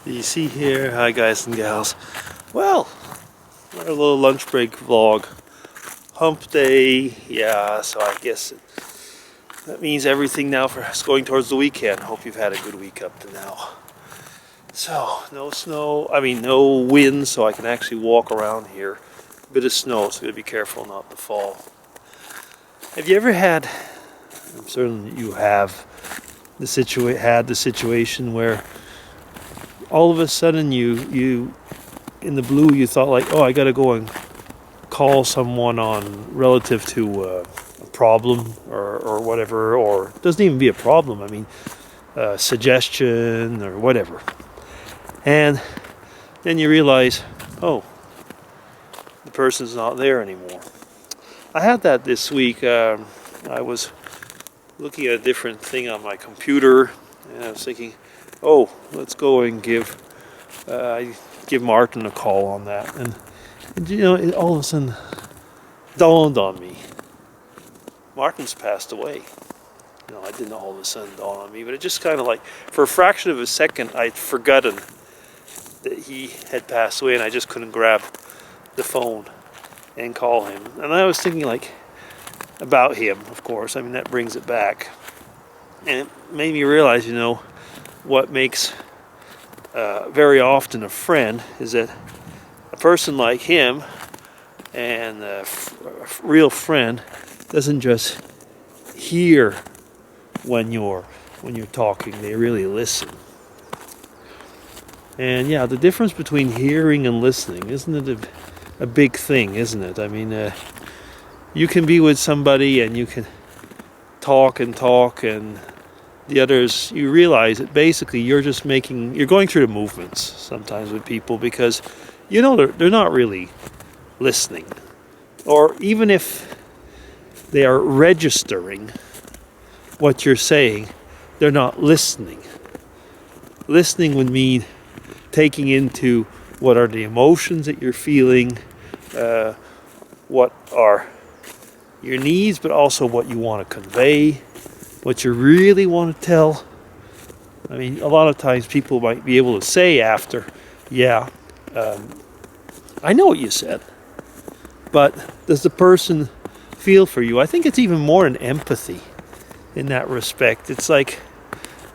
You see here, hi guys and gals. Well, our little lunch break vlog. Hump day, yeah, so I guess that means everything now for us going towards the weekend. Hope you've had a good week up to now. So, no snow, no wind, so I can actually walk around here. A bit of snow, so gotta be careful not to fall. Have you ever had, I'm certain you have, the situation where all of a sudden you in the blue you thought like, oh, I gotta go and call someone on relative to a problem or whatever, or it doesn't even be a problem, suggestion or whatever, and then you realize, oh, the person's not there anymore. I had that this week. I was looking at a different thing on my computer and I was thinking, oh, let's go and give Martin a call on that. And it all of a sudden dawned on me. Martin's passed away. I didn't all of a sudden dawn on me, but it just kind of like, for a fraction of a second, I'd forgotten that he had passed away and I just couldn't grab the phone and call him. And I was thinking like about him, of course. That brings it back. And it made me realize, what makes very often a friend is that a person like him and a real friend doesn't just hear when you're talking, they really listen. And yeah, the difference between hearing and listening, isn't it a big thing, isn't it? You can be with somebody and you can talk and the others, you realize that basically you're going through the movements sometimes with people, because they're not really listening, or even if they are registering what you're saying, they're not listening. Listening would mean taking into what are the emotions that you're feeling, what are your needs, but also what you want to convey, what you really want to tell. A lot of times people might be able to say after, yeah, I know what you said, but does the person feel for you? I think it's even more an empathy in that respect. It's like,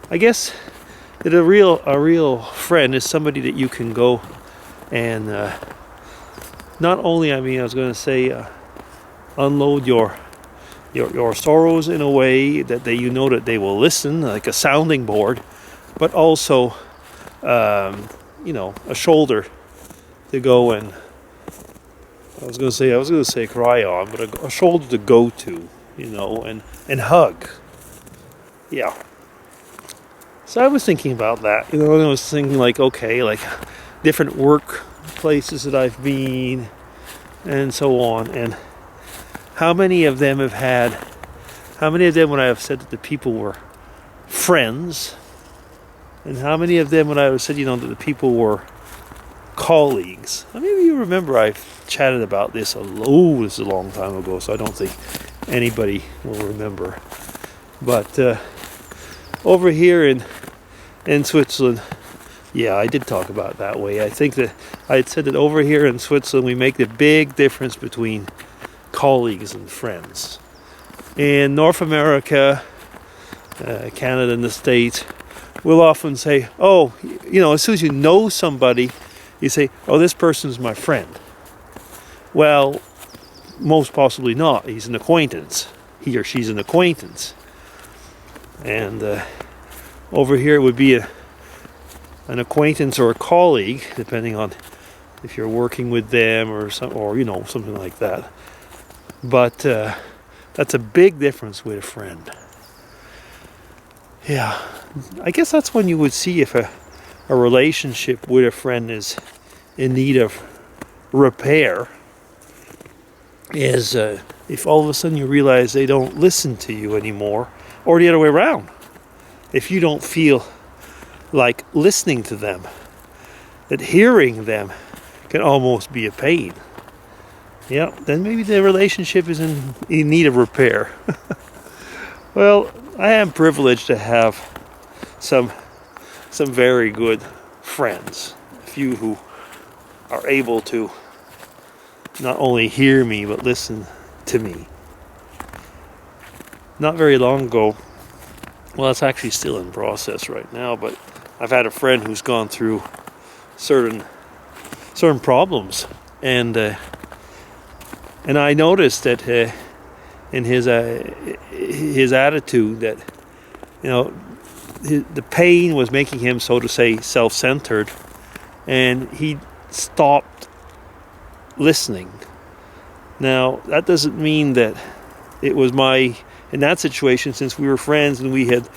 I guess that a real friend is somebody that you can go and not only, I was going to say, unload your sorrows in a way that that they will listen, like a sounding board, but also a shoulder to go and I was going to say cry on, but a shoulder to go to, and hug. Yeah. So I was thinking about that, and I was thinking like, okay, like different work places that I've been and so on, and how many of them when I have said that the people were friends, and how many of them when I have said, that the people were colleagues. Maybe you remember I've chatted about this this is a long time ago, so I don't think anybody will remember. But over here in Switzerland, yeah, I did talk about it that way. I think that I had said that over here in Switzerland we make the big difference between colleagues and friends. In North America, Canada and the States, we'll often say, oh, as soon as you know somebody, you say, oh, this person's my friend. Well, most possibly not. He's an acquaintance. He or she's an acquaintance. And over here it would be an acquaintance or a colleague, depending on if you're working with them or something like that. But that's a big difference with a friend. Yeah, I guess that's when you would see if a relationship with a friend is in need of repair, is if all of a sudden you realize they don't listen to you anymore, or the other way around. If you don't feel like listening to them, that hearing them can almost be a pain. Yeah, then maybe the relationship is in need of repair. Well, I am privileged to have some very good friends, a few who are able to not only hear me but listen to me. Not very long ago, well, it's actually still in process right now, but I've had a friend who's gone through certain problems, and I noticed that in his attitude that, you know, the pain was making him, so to say, self-centered, and he stopped listening. Now, that doesn't mean that it was in that situation, since we were friends and we had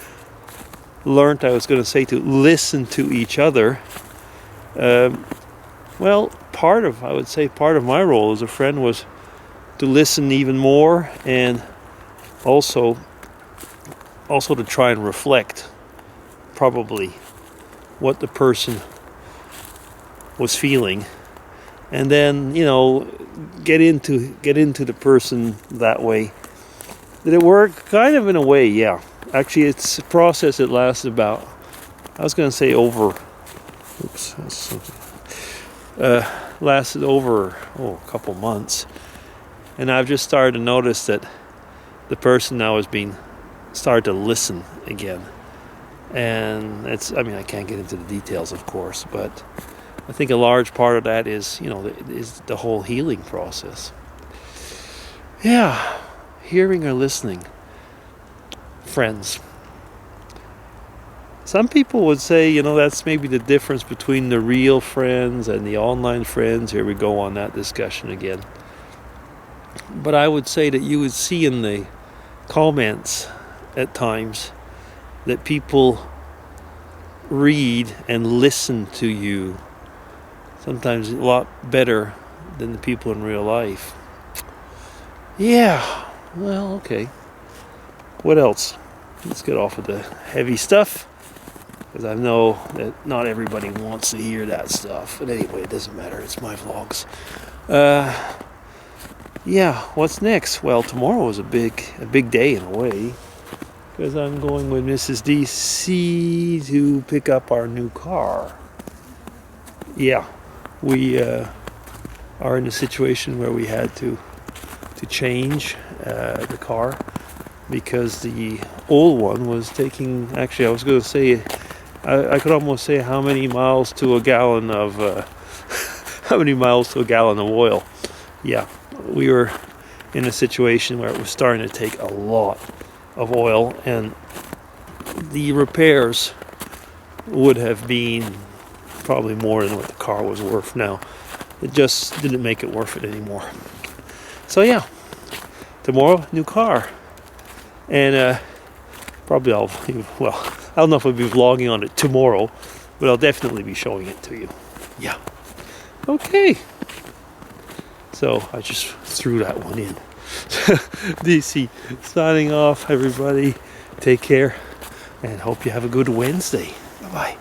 learned, I was going to say, to listen to each other. Well, part of my role as a friend was to listen even more, and also to try and reflect probably what the person was feeling, and then, you know, get into the person that way. Did it work? Kind of, in a way, yeah. Actually, it's a process that lasted about, lasted over a couple months. And I've just started to notice that the person now is started to listen again. And I can't get into the details, of course, but I think a large part of that is, you know, is the whole healing process. Yeah, hearing or listening. Friends. Some people would say, you know, that's maybe the difference between the real friends and the online friends. Here we go on that discussion again. But I would say that you would see in the comments at times that people read and listen to you sometimes a lot better than the people in real life. Yeah, well, okay. What else? Let's get off of the heavy stuff, because I know that not everybody wants to hear that stuff. But anyway, it doesn't matter. It's my vlogs. Yeah, what's next? Well, tomorrow is a big day in a way, because I'm going with Mrs. DC to pick up our new car. Yeah, we are in a situation where we had to change the car, because the old one was taking, actually I was going to say, I could almost say how many miles to a gallon of oil. Yeah, we were in a situation where it was starting to take a lot of oil, and the repairs would have been probably more than what the car was worth now. It just didn't make it worth it anymore. So yeah, tomorrow, new car. And probably I don't know if I'll be vlogging on it tomorrow, but I'll definitely be showing it to you. Yeah. Okay. So I just threw that one in. DC signing off, everybody. Take care, and hope you have a good Wednesday. Bye-bye.